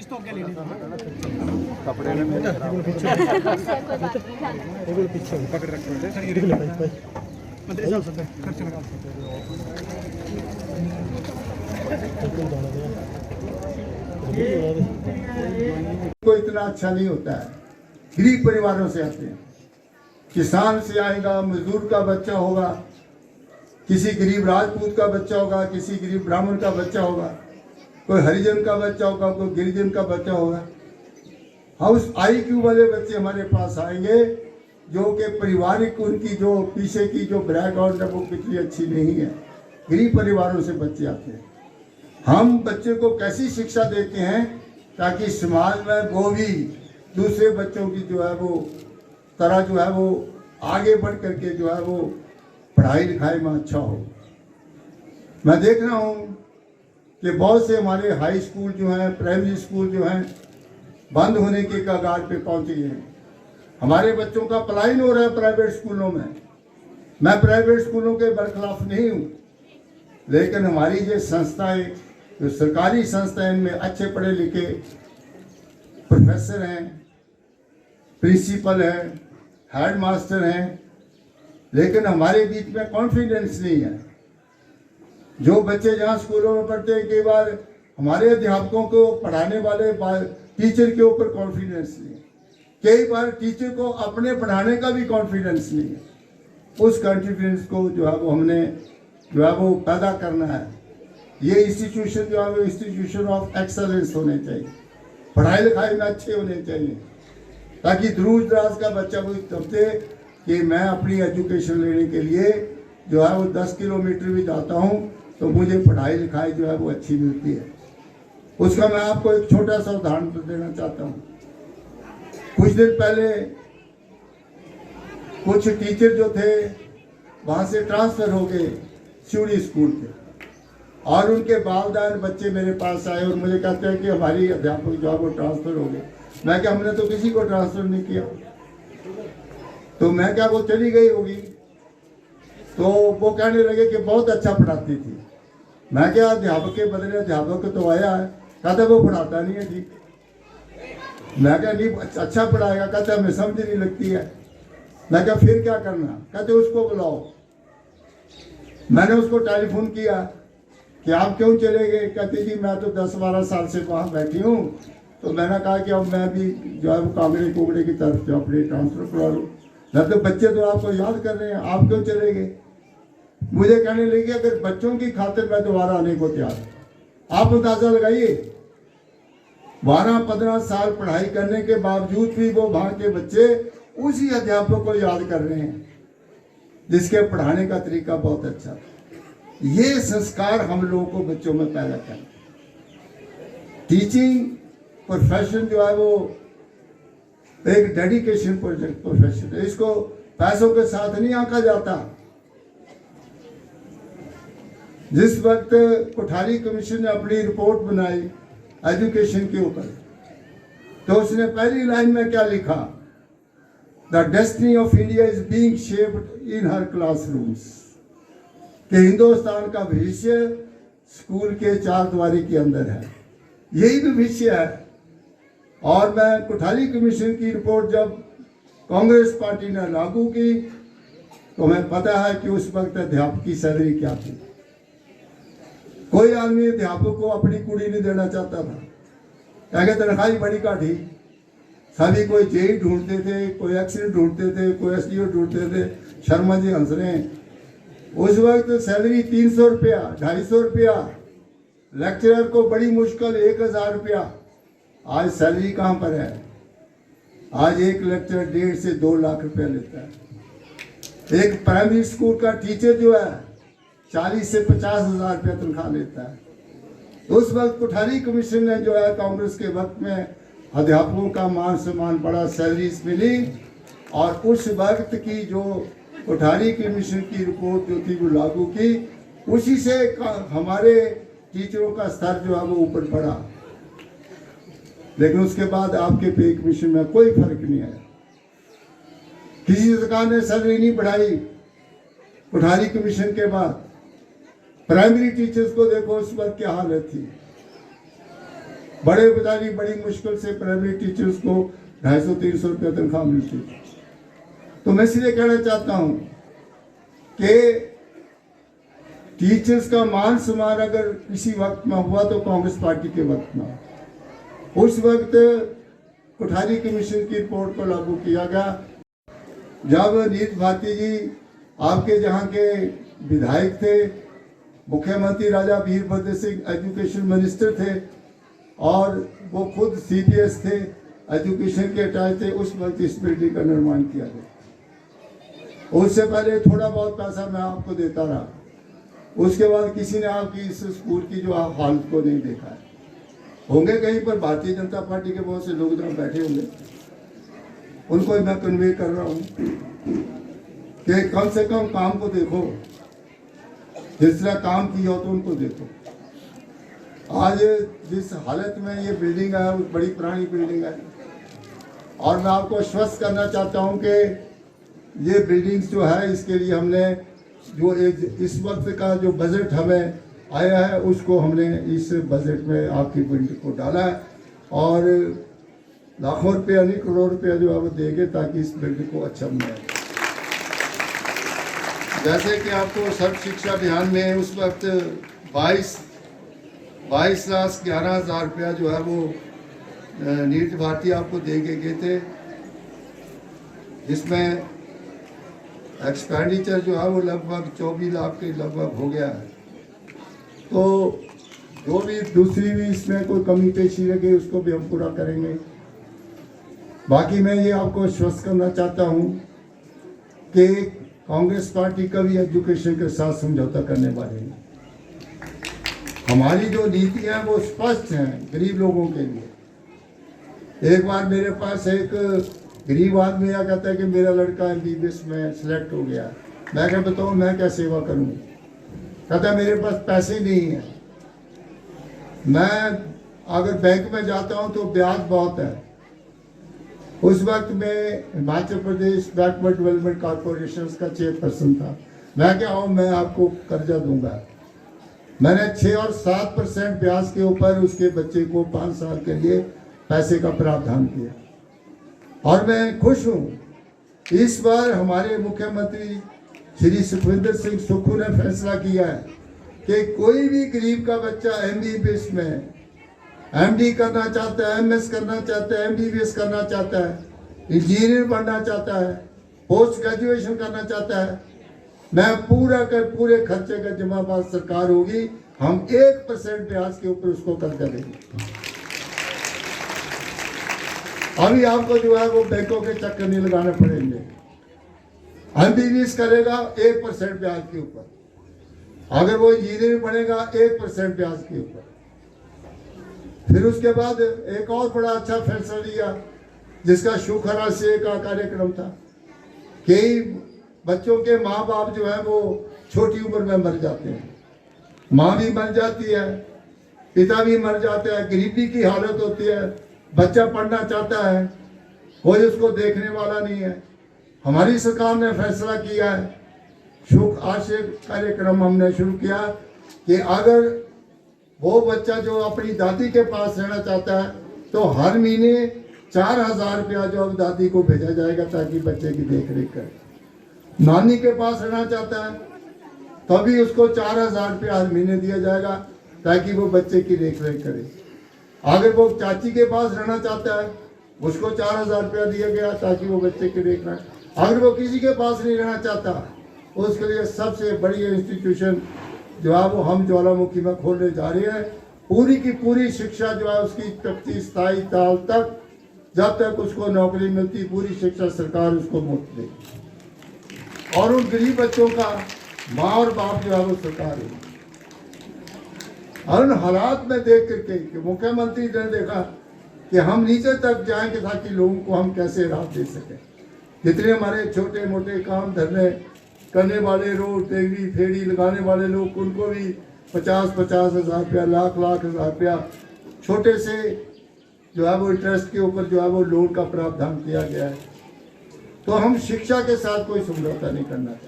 तो क्या लेने कपड़े में मेरे पीछे पकड़ रखो मंत्री साहब सब खर्च लगा को इतना अच्छा नहीं होता है। गरीब परिवारों से आते हैं, किसान से आएगा, मजदूर का बच्चा होगा, किसी गरीब राजपूत का बच्चा होगा, किसी गरीब ब्राह्मण का बच्चा होगा, कोई हरिजन का बच्चा होगा, कोई गिरिजन का बच्चा होगा। हाउस IQ वाले बच्चे हमारे पास आएंगे जो कि पारिवारिक उनकी जो पीछे की जो बैकग्राउंड है वो कितनी अच्छी नहीं है। गरीब परिवारों से बच्चे आते हैं। हम बच्चे को कैसी शिक्षा देते हैं ताकि समाज में वो भी दूसरे बच्चों की जो है वो तरह जो है वो आगे बढ़ करके जो है वो पढ़ाई लिखाई में अच्छा हो। मैं देख रहा हूँ कि बहुत से हमारे हाई स्कूल जो हैं, प्राइमरी स्कूल जो हैं, बंद होने के कगार पे पहुँच गए हैं। हमारे बच्चों का पलायन हो रहा है प्राइवेट स्कूलों में। मैं प्राइवेट स्कूलों के बरखिलाफ नहीं हूँ, लेकिन हमारी जो संस्थाएं, जो सरकारी संस्थाएं, इनमें अच्छे पढ़े लिखे प्रोफेसर हैं, प्रिंसिपल हैं, हेड मास्टर हैं, लेकिन हमारे बीच में कॉन्फिडेंस नहीं है। जो बच्चे जहाँ स्कूलों में पढ़ते हैं, कई बार हमारे अध्यापकों को पढ़ाने वाले टीचर के ऊपर कॉन्फिडेंस नहीं है। कई बार टीचर को अपने पढ़ाने का भी कॉन्फिडेंस नहीं है। उस कॉन्फिडेंस को जो है वो हमने जो है वो पैदा करना है। ये इंस्टीट्यूशन जो है वो इंस्टीट्यूशन ऑफ एक्सेलेंस होने चाहिए, पढ़ाई लिखाई में अच्छे होने चाहिए, ताकि दूर दराज का बच्चा वो समझे कि मैं अपनी एजुकेशन लेने के लिए जो है वो 10 किलोमीटर भी जाता हूँ तो मुझे पढ़ाई लिखाई जो है वो अच्छी मिलती है। उसका मैं आपको एक छोटा सा उदाहरण देना चाहता हूँ। कुछ दिन पहले कुछ टीचर जो थे वहाँ से ट्रांसफ़र हो गए शिवड़ी स्कूल के, और उनके वालिदैन बच्चे मेरे पास आए और मुझे कहते हैं कि हमारी अध्यापक जो है वो ट्रांसफ़र हो गए। मैं क्या, हमने तो किसी को ट्रांसफ़र नहीं किया। तो मैं क्या, वो चली गई होगी। तो वो कहने लगे कि बहुत अच्छा पढ़ाती थी। मैं क्या, अध्यापक के बदले अध्यापक तो आया है। कहता वो पढ़ाता नहीं है ठीक। मैं क्या, नहीं अच्छा पढ़ाएगा। कहता हमें समझ नहीं लगती है। मैं क्या, फिर क्या करना। कहते उसको बुलाओ। मैंने उसको टेलीफोन किया कि आप क्यों चले गए। कहती जी मैं तो 10-12 साल से वहाँ बैठी हूँ। तो मैंने कहा कि अब मैं भी जो है वो कांगड़े कोगड़े की तरफ जो अपने ट्रांसफ़र करा लूँ। न तो बच्चे तो आपको याद कर रहे हैं, आप क्यों चले गए। मुझे कहने लगे अगर बच्चों की खातिर मैं दोबारा आने को तैयार। आप अंदाजा लगाइए, 12-15 साल पढ़ाई करने के बावजूद भी वो वहाँ के बच्चे उसी अध्यापक को याद कर रहे हैं जिसके पढ़ाने का तरीका बहुत अच्छा था। ये संस्कार हम लोगों को बच्चों में पैदा करना। टीचिंग प्रोफेशन जो है वो एक डेडिकेशन प्रोफेशन है। इसको पैसों के साथ नहीं आंका जाता। जिस वक्त कोठारी कमीशन ने अपनी रिपोर्ट बनाई एजुकेशन के ऊपर, तो उसने पहली लाइन में क्या लिखा, the destiny of India is being shaped in her classrooms, कि हिंदुस्तान का भविष्य स्कूल के चारदीवारी के अंदर है। यही भविष्य है। और मैं कोठारी कमीशन की रिपोर्ट जब कांग्रेस पार्टी ने लागू की तो हमें पता है कि उस वक्त अध्यापक की सैलरी क्या थी। कोई आदमी अध्यापक को अपनी कुड़ी नहीं देना चाहता था, क्या तनख्वाह बड़ी काटी। सभी कोई जेई ढूंढते थे, कोई एक्सीडेंट ढूंढते थे, कोई SDO ढूंढते थे। शर्मा जी हंस रहे हैं। उस वक्त सैलरी 300 रुपया, 250 रुपया, लेक्चरर को बड़ी मुश्किल 1000 रुपया। आज सैलरी कहाँ पर है। आज एक लेक्चरर 1.5 से 2 लाख रुपया लेता है। एक प्राइमरी स्कूल का टीचर जो है 40 से 50 हज़ार रुपया तनख्वाह लेता है। उस वक्त कोठारी कमीशन ने जो है कांग्रेस के वक्त में अध्यापकों का मान सम्मान बड़ा, सैलरीज मिली। और उस वक्त की जो कोठारी कमीशन की रिपोर्ट जो थी वो लागू की, उसी से हमारे टीचरों का स्तर जो है वो ऊपर बढ़ा। लेकिन उसके बाद आपके पे कमीशन में कोई फर्क नहीं आया। किसी सरकार ने सैलरी नहीं बढ़ाई। कोठारी कमीशन के बाद प्राइमरी टीचर्स को देखो उस वक्त क्या हालत थी। बड़े बेचारी बड़ी मुश्किल से प्राइमरी टीचर्स को 250-300 रुपये तनख्वाह मिलती। तो मैं इसलिए कहना चाहता हूँ कि टीचर्स का मान सम्मान अगर किसी वक्त में हुआ तो कांग्रेस पार्टी के वक्त में, उस वक्त कोठारी कमीशन की रिपोर्ट को लागू किया गया। जब नीत भारती जी आपके जहाँ के विधायक थे, मुख्यमंत्री राजा वीरभद्र सिंह एजुकेशन मिनिस्टर थे और वो खुद CPS थे, एजुकेशन के अटैच थे, उस वक्त इस बिल्डिंग का निर्माण किया गया। उससे पहले थोड़ा बहुत पैसा मैं आपको देता रहा, उसके बाद किसी ने आपकी इस स्कूल की जो हालत को नहीं देखा है। होंगे कहीं पर भारतीय जनता पार्टी के बहुत से लोग जहाँ बैठे होंगे, उनको मैं कन्वे कर रहा हूँ कि कम से कम काम को देखो, जिस तरह काम किया हो तो उनको देखो। आज जिस हालत में ये बिल्डिंग है वो बड़ी पुरानी बिल्डिंग है और मैं आपको आश्वस्त करना चाहता हूँ कि ये बिल्डिंग्स जो है इसके लिए हमने जो इस वक्त का जो बजट हमें आया है उसको हमने इस बजट में आपकी बिल्डिंग को डाला है और लाखों रुपया नहीं करोड़ रुपया जो है वो देंगे ताकि इस बिल्डिंग को अच्छा बनाए। जैसे कि आपको सर्व शिक्षा अभियान में उस वक्त 22,11,000 रुपया जो है वो नीट भारती आपको दे के गए थे, जिसमें एक्सपेंडिचर जो है वो लगभग 24 लाख के लगभग हो गया है। तो जो भी दूसरी भी इसमें कोई कमी पेशी लगे उसको भी हम पूरा करेंगे। बाकी मैं ये आपको आश्वस्त करना चाहता हूँ कि कांग्रेस पार्टी कभी एजुकेशन के साथ समझौता करने वाले नहीं। हमारी जो नीतियाँ हैं वो स्पष्ट हैं गरीब लोगों के लिए। एक बार मेरे पास एक गरीब आदमी आ कहता है कि मेरा लड़का MBBS में सिलेक्ट हो गया। मैं क्या बताऊँ मैं क्या सेवा करूँ? कहता है मेरे पास पैसे नहीं है। मैं अगर बैंक में जाता हूँ तो ब्याज बहुत है। उस वक्त में Himachal Pradesh backward development corporation का चेयरपर्सन था। मैं क्या हूँ मैं आपको कर्जा दूंगा। मैंने 6 और 7% ब्याज के ऊपर उसके बच्चे को 5 साल के लिए पैसे का प्रावधान किया और मैं खुश हूँ। इस बार हमारे मुख्यमंत्री श्री सुखविंदर सिंह सुक्खू ने फैसला किया है कि कोई भी गरीब का बच्चा MBBS में MD करना चाहता है, MS करना चाहता है, MBBS करना चाहता है, इंजीनियर बनना चाहता है, पोस्ट ग्रेजुएशन करना चाहता है, मैं पूरे खर्चे का जिम्मेदार सरकार होगी। हम 1% ब्याज के ऊपर उसको कर्जा देंगे। अभी आपको जो है वो बैंकों के चक्कर नहीं लगाने पड़ेंगे। MBBS करेगा 1% ब्याज के ऊपर, अगर वो इंजीनियर बनेगा 1% ब्याज के ऊपर। फिर उसके बाद एक और बड़ा अच्छा फैसला लिया जिसका शुक्र से का कार्यक्रम था। कई बच्चों के माँ बाप जो है वो छोटी उम्र में मर जाते हैं, माँ भी मर जाती है, पिता भी मर जाता है, गरीबी की हालत होती है, बच्चा पढ़ना चाहता है, कोई उसको देखने वाला नहीं है। हमारी सरकार ने फैसला किया है, सुख आश्रय कार्यक्रम हमने शुरू किया कि अगर वो बच्चा जो अपनी दादी के पास रहना चाहता है तो हर महीने 4,000 रुपया जो अब दादी को भेजा जाएगा ताकि बच्चे की देख रेख करे। नानी के पास रहना चाहता है तभी उसको 4,000 रुपया हर महीने दिया जाएगा ताकि वो बच्चे की देख रेख करे। अगर वो चाची के पास रहना चाहता है उसको 4,000 रुपया दिया गया ताकि वो बच्चे की देख रेख। अगर वो किसी के पास नहीं रहना चाहता उसके लिए सबसे बड़ी इंस्टीट्यूशन जो है वो हम ज्वालामुखी में खोलने जा रहे हैं। पूरी की पूरी शिक्षा जो है उसकी 31 साल तक जब तक उसको नौकरी मिलती पूरी शिक्षा सरकार उसको मुफ्त देगी और उन गरीब बच्चों का माँ और बाप जो है वो सरकार है। और उन हालात में देख करके कि मुख्यमंत्री ने देखा कि हम नीचे तक जाएंगे ताकि लोगों को हम कैसे राहत दे सकें। जितने हमारे छोटे मोटे काम धरने करने वाले रोड टेगरी फेरी लगाने वाले लोग उनको भी 50,000 रुपया लाख हज़ार रुपया छोटे से जो है वो इंटरेस्ट के ऊपर जो है वो लोन का प्रावधान किया गया है। तो हम शिक्षा के साथ कोई समझौता नहीं करना चाहिए।